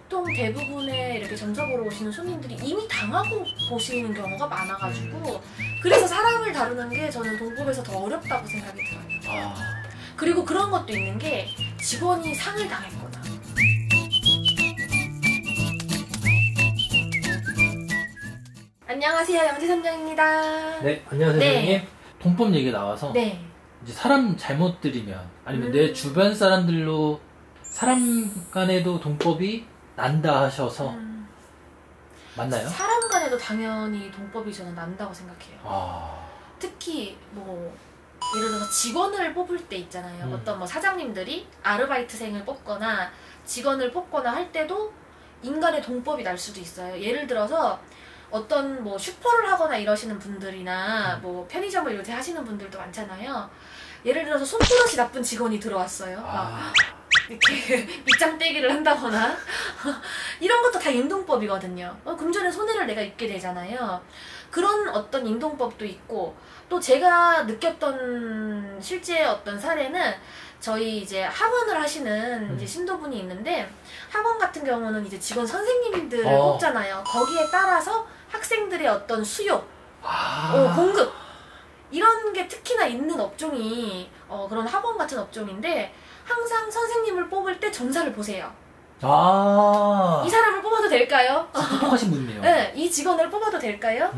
보통 대부분의 이렇게 점사 보러 오시는 손님들이 이미 당하고 보시는 경우가 많아가지고 그래서 사람을 다루는 게 저는 동법에서 더 어렵다고 생각이 들어요. 그리고 그런 것도 있는 게 직원이 상을 당했거나 안녕하세요, 영지선장입니다. 네, 안녕하세요, 선생님. 동법 얘기가 나와서 네. 이제 사람 잘못 들이면 아니면 내 주변 사람들로 사람 간에도 동법이 난다 하셔서 맞나요? 사람 간에도 당연히 동법이 저는 난다고 생각해요. 특히 뭐 예를 들어서 직원을 뽑을 때 있잖아요. 어떤 뭐 사장님들이 아르바이트생을 뽑거나 직원을 뽑거나 할 때도 인간의 동법이 날 수도 있어요. 예를 들어서 어떤 뭐 슈퍼를 하거나 이러시는 분들이나 뭐 편의점을 요새 하시는 분들도 많잖아요. 예를 들어서 손버릇이 나쁜 직원이 들어왔어요. 막 이렇게 밑장 떼기를 한다거나 이런 것도 다 인동법이거든요. 금전의 손해를 내가 입게 되잖아요. 그런 어떤 인동법도 있고, 또 제가 느꼈던 실제 어떤 사례는 저희 이제 학원을 하시는 이제 신도분이 있는데, 학원 같은 경우는 이제 직원 선생님들을 뽑잖아요. 거기에 따라서 학생들의 어떤 수요, 공급 이런 게 특히나 있는 업종이 그런 학원 같은 업종인데, 항상 선생님을 뽑을 때 점사를 보세요. 이 사람을 뽑아도 될까요? 똑똑하신 분이네요. 네, 이 직원을 뽑아도 될까요?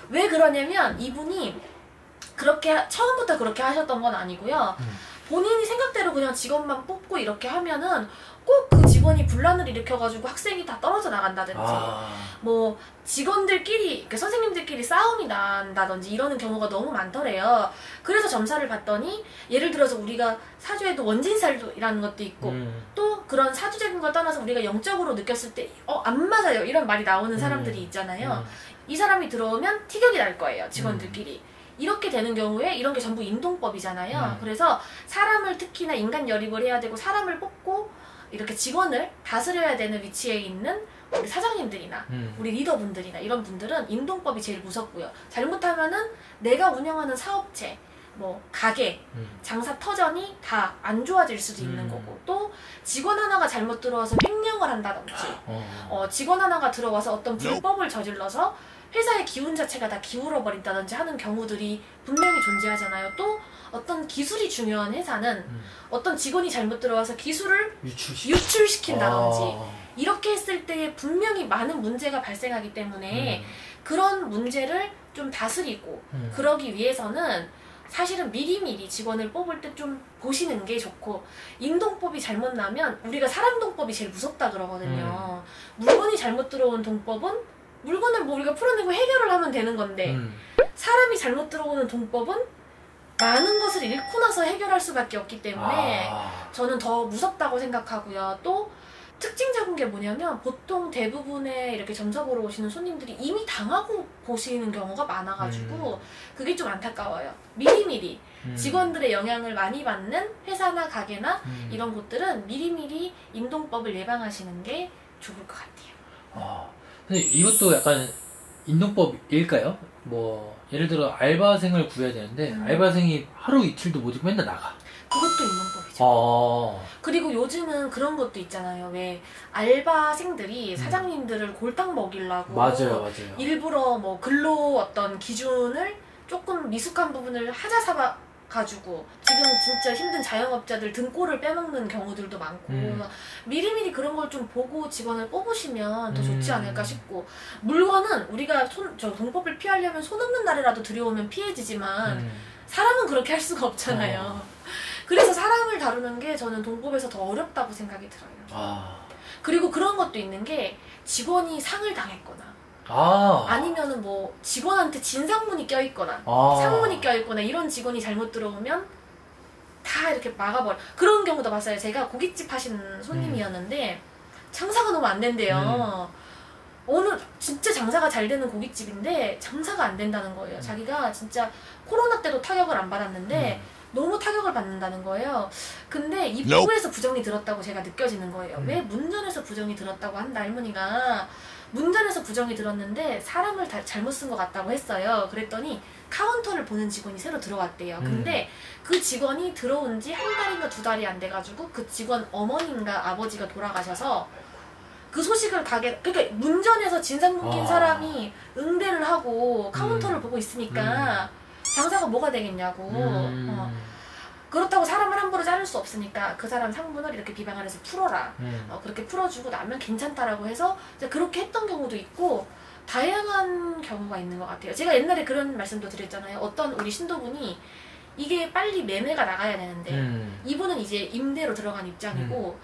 왜 그러냐면 이분이 그렇게 처음부터 그렇게 하셨던 건 아니고요. 본인이 생각대로 그냥 직원만 뽑고 이렇게 하면은 꼭 그 직원이 분란을 일으켜가지고 학생이 다 떨어져 나간다든지 뭐 직원들끼리, 그러니까 선생님들끼리 싸움이 난다든지 이러는 경우가 너무 많더래요. 그래서 점사를 봤더니 예를 들어서 우리가 사주에도 원진살이라는 것도 있고 또 그런 사주적인 걸 떠나서 우리가 영적으로 느꼈을 때 안 맞아요 이런 말이 나오는 사람들이 있잖아요. 이 사람이 들어오면 티격이 날 거예요, 직원들끼리. 이렇게 되는 경우에 이런 게 전부 인동법이잖아요. 그래서 사람을, 특히나 인간 열입을 해야 되고 사람을 뽑고 이렇게 직원을 다스려야 되는 위치에 있는 우리 사장님들이나 우리 리더분들이나 이런 분들은 인동법이 제일 무섭고요. 잘못하면은 내가 운영하는 사업체, 뭐 가게, 장사 터전이 다 안 좋아질 수도 있는 거고, 또 직원 하나가 잘못 들어와서 횡령을 한다든지 직원 하나가 들어와서 어떤 불법을 저질러서 회사의 기운 자체가 다 기울어 버린다든지 하는 경우들이 분명히 존재하잖아요. 또 어떤 기술이 중요한 회사는 어떤 직원이 잘못 들어와서 기술을 유출시킨다든지 이렇게 했을 때 분명히 많은 문제가 발생하기 때문에 그런 문제를 좀 다스리고 그러기 위해서는 사실은 미리미리 직원을 뽑을 때 좀 보시는 게 좋고, 인동법이 잘못 나면 우리가 사람 동법이 제일 무섭다 그러거든요. 물건이 잘못 들어온 동법은 물건을 뭐 우리가 풀어내고 해결을 하면 되는 건데 사람이 잘못 들어오는 동법은 많은 것을 잃고 나서 해결할 수밖에 없기 때문에 저는 더 무섭다고 생각하고요. 또 특징 잡은 게 뭐냐면 보통 대부분의 이렇게 점사 보러 오시는 손님들이 이미 당하고 보시는 경우가 많아가지고 그게 좀 안타까워요. 미리미리 직원들의 영향을 많이 받는 회사나 가게나 이런 곳들은 미리미리 인동법을 예방하시는 게 좋을 것 같아요. 근데 이것도 약간 인동법일까요? 뭐 예를 들어 알바생을 구해야 되는데 알바생이 하루 이틀도 못 있고 맨날 나가. 그것도 인동법이죠. 그리고 요즘은 그런 것도 있잖아요. 왜 알바생들이 사장님들을 골탕 먹이려고 맞아요. 일부러 뭐 근로 어떤 기준을 조금 미숙한 부분을 하자 삼아 가지고 지금 진짜 힘든 자영업자들 등골을 빼먹는 경우들도 많고, 미리미리 그런 걸 좀 보고 직원을 뽑으시면 더 좋지 않을까 싶고, 물건은 우리가 동법을 피하려면 손 없는 날에라도 들여오면 피해지지만 사람은 그렇게 할 수가 없잖아요. 그래서 사람을 다루는 게 저는 동법에서 더 어렵다고 생각이 들어요. 그리고 그런 것도 있는 게 직원이 상을 당했거나 아니면은 뭐 직원한테 진상문이 껴있거나 상문이 껴있거나 이런 직원이 잘못 들어오면 다 이렇게 막아버려. 그런 경우도 봤어요. 제가 고깃집 하시는 손님이었는데 장사가 너무 안 된대요. 어느 진짜 장사가 잘 되는 고깃집인데 장사가 안 된다는 거예요. 자기가 진짜 코로나 때도 타격을 안 받았는데 너무 타격을 받는다는 거예요. 근데 입구에서 부정이 들었다고 제가 느껴지는 거예요. 왜 문전에서 부정이 들었다고 한다, 할머니가. 문전에서 부정이 들었는데 사람을 잘못 쓴 것 같다고 했어요. 그랬더니 카운터를 보는 직원이 새로 들어왔대요. 근데 그 직원이 들어온 지 한 달인가 두 달이 안 돼가지고 그 직원 어머님과 아버지가 돌아가셔서 그 소식을 그러니까 문전에서 진상 묶인 사람이 응대를 하고 카운터를 보고 있으니까 장사가 뭐가 되겠냐고. 그렇다고 사람을 함부로 자를 수 없으니까 그 사람 상문을 이렇게 비방 안에서 풀어라. 그렇게 풀어주고 나면 괜찮다라고 해서 이제 그렇게 했던 경우도 있고 다양한 경우가 있는 것 같아요. 제가 옛날에 그런 말씀도 드렸잖아요. 어떤 우리 신도분이 이게 빨리 매매가 나가야 되는데 이분은 이제 임대로 들어간 입장이고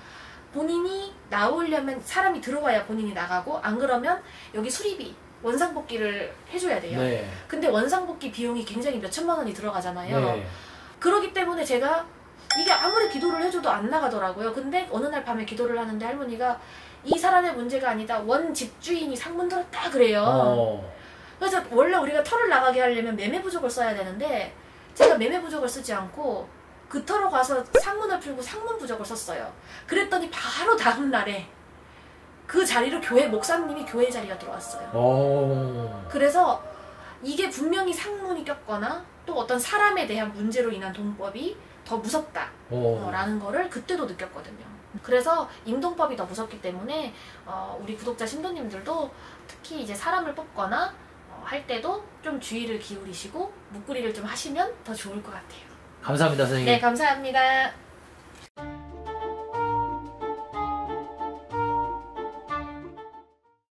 본인이 나오려면 사람이 들어와야 본인이 나가고 안 그러면 여기 수리비 원상복귀를 해줘야 돼요. 네. 근데 원상복귀 비용이 굉장히 몇 천만 원이 들어가잖아요. 네. 그러기 때문에 제가 이게 아무리 기도를 해줘도 안 나가더라고요. 근데 어느 날 밤에 기도를 하는데 할머니가 이 사람의 문제가 아니다. 원 집주인이 상문 들었다 그래요. 그래서 원래 우리가 터를 나가게 하려면 매매 부족을 써야 되는데 제가 매매 부족을 쓰지 않고 그 터로 가서 상문을 풀고 상문 부족을 썼어요. 그랬더니 바로 다음 날에 그 자리로 목사님이 교회 자리가 들어왔어요. 그래서 이게 분명히 상문이 꼈거나 또 어떤 사람에 대한 문제로 인한 동법이 더 무섭다 라는 거를 그때도 느꼈거든요. 그래서 임동법이 더 무섭기 때문에 우리 구독자 신도님들도 특히 이제 사람을 뽑거나 할 때도 좀 주의를 기울이시고 묵구리를 좀 하시면 더 좋을 것 같아요. 감사합니다, 선생님. 네, 감사합니다.